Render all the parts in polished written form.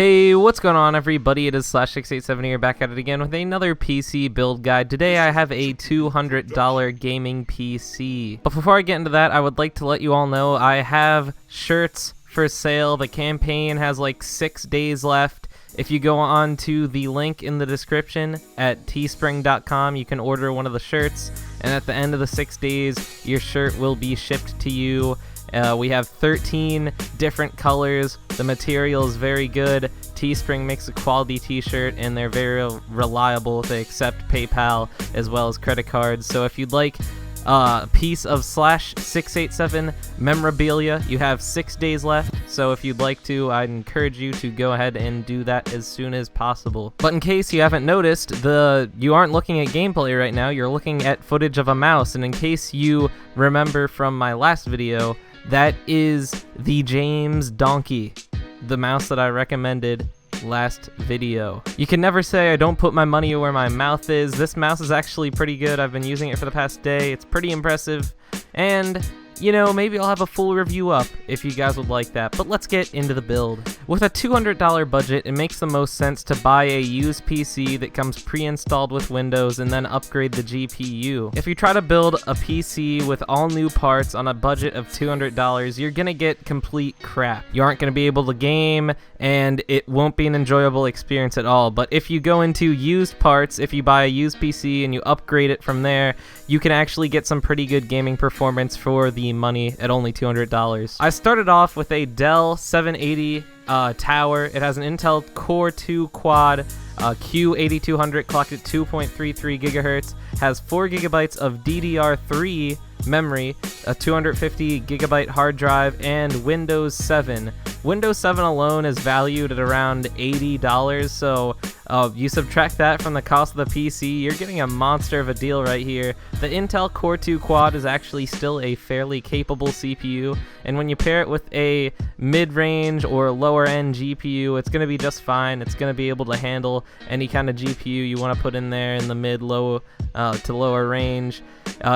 Hey, what's going on everybody? It is Slash687 here, back at it again with another PC build guide. Today I have a $200 gaming PC. But before I get into that, I would like to let you all know I have shirts for sale. The campaign has like 6 days left. If you go on to the link in the description at teespring.com, you can order one of the shirts, and at the end of the 6 days, your shirt will be shipped to you. We have 13 different colors. The material is very good. Teespring makes a quality t-shirt, and they're very reliable. They accept PayPal as well as credit cards. So if you'd like a piece of Slash687 memorabilia, you have 6 days left. So if you'd like to, I'd encourage you to go ahead and do that as soon as possible. But in case you haven't noticed, you aren't looking at gameplay right now. You're looking at footage of a mouse. And in case you remember from my last video, that is the James Donkey, the mouse that I recommended last video. You can never say I don't put my money where my mouth is. This mouse is actually pretty good. I've been using it for the past day. It's pretty impressive, and you know, maybe I'll have a full review up if you guys would like that. But let's get into the build. With a $200 budget, it makes the most sense to buy a used PC that comes pre-installed with Windows and then upgrade the GPU. If you try to build a PC with all new parts on a budget of $200, you're gonna get complete crap. You aren't gonna be able to game, and it won't be an enjoyable experience at all. But if you go into used parts, if you buy a used PC and you upgrade it from there, you can actually get some pretty good gaming performance for the money at only $200. I started off with a Dell 780 tower. It has an Intel Core 2 quad, Q8200 clocked at 2.33 gigahertz, has 4 gigabytes of DDR3 memory, a 250 gigabyte hard drive, and Windows 7. Windows 7 alone is valued at around $80, so you subtract that from the cost of the PC, you're getting a monster of a deal right here. The Intel Core 2 Quad is actually still a fairly capable CPU, and when you pair it with a mid-range or lower-end GPU, it's going to be just fine. It's going to be able to handle any kind of GPU you want to put in there in the mid-low to lower range.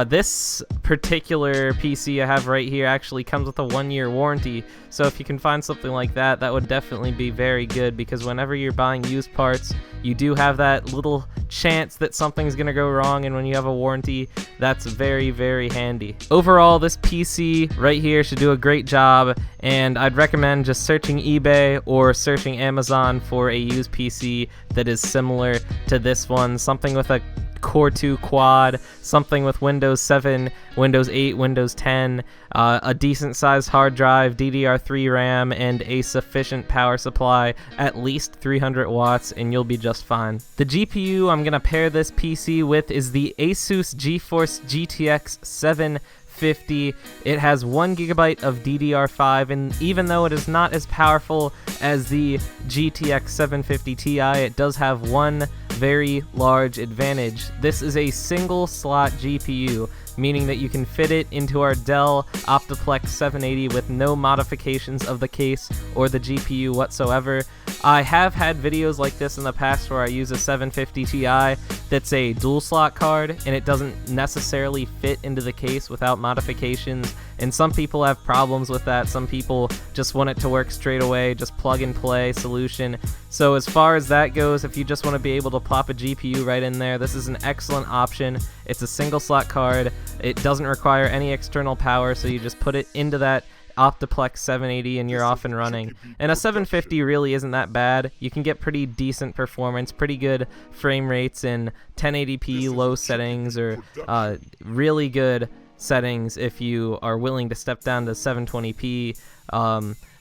This particular PC I have right here actually comes with a 1-year warranty, so if you can find something like that, that would definitely be very good, because whenever you're buying used parts, you do have that little chance that something's gonna go wrong, and when you have a warranty, that's very, very handy. Overall, this PC right here should do a great job, and I'd recommend just searching eBay or searching Amazon for a used PC that is similar to this one, something with a Core 2 quad, something with Windows 7, Windows 8, Windows 10, a decent sized hard drive, DDR3 RAM, and a sufficient power supply, at least 300 watts, and you'll be just fine. The GPU I'm gonna pair this PC with is the Asus GeForce GTX 750. It has 1 gigabyte of DDR5, and even though it is not as powerful as the GTX 750 Ti, it does have one very large advantage. This is a single slot GPU, meaning that you can fit it into our Dell Optiplex 780 with no modifications of the case or the GPU whatsoever. I have had videos like this in the past where I use a 750 Ti that's a dual slot card, and it doesn't necessarily fit into the case without modifications, and some people have problems with that. Some people just want it to work straight away, just plug and play solution. So as far as that goes, if you just want to be able to plop a GPU right in there, this is an excellent option. It's a single slot card. It doesn't require any external power, so you just put it into that Optiplex 780 and you're off and running. And a 750 really isn't that bad. You can get pretty decent performance, pretty good frame rates in 1080p low settings, or really good settings if you are willing to step down to 720p.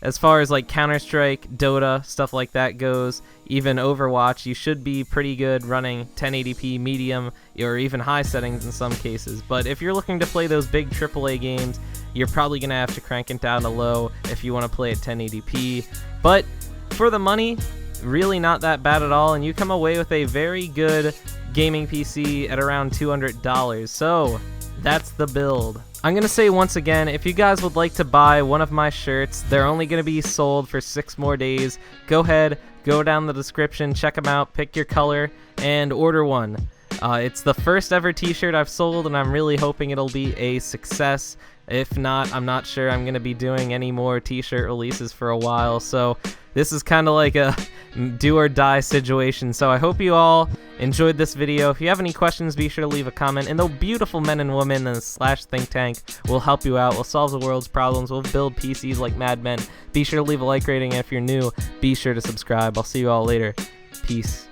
As far as like Counter-Strike, Dota, stuff like that goes, even Overwatch, you should be pretty good running 1080p medium or even high settings in some cases. But if you're looking to play those big AAA games, you're probably going to have to crank it down to low if you want to play at 1080p. But for the money, really not that bad at all, and you come away with a very good gaming PC at around $200. So that's the build. I'm going to say once again, if you guys would like to buy one of my shirts, they're only going to be sold for 6 more days. Go ahead, go down the description, check them out, pick your color, and order one. It's the first ever t-shirt I've sold, and I'm really hoping it'll be a success. If not, I'm not sure I'm going to be doing any more t-shirt releases for a while, so this is kind of like a do or die situation. So I hope you all enjoyed this video. If you have any questions, be sure to leave a comment, and the beautiful men and women in the Slash think tank will help you out. We'll solve the world's problems. We'll build PCs like madmen. Be sure to leave a like rating, and if you're new, be sure to subscribe. I'll see you all later. Peace.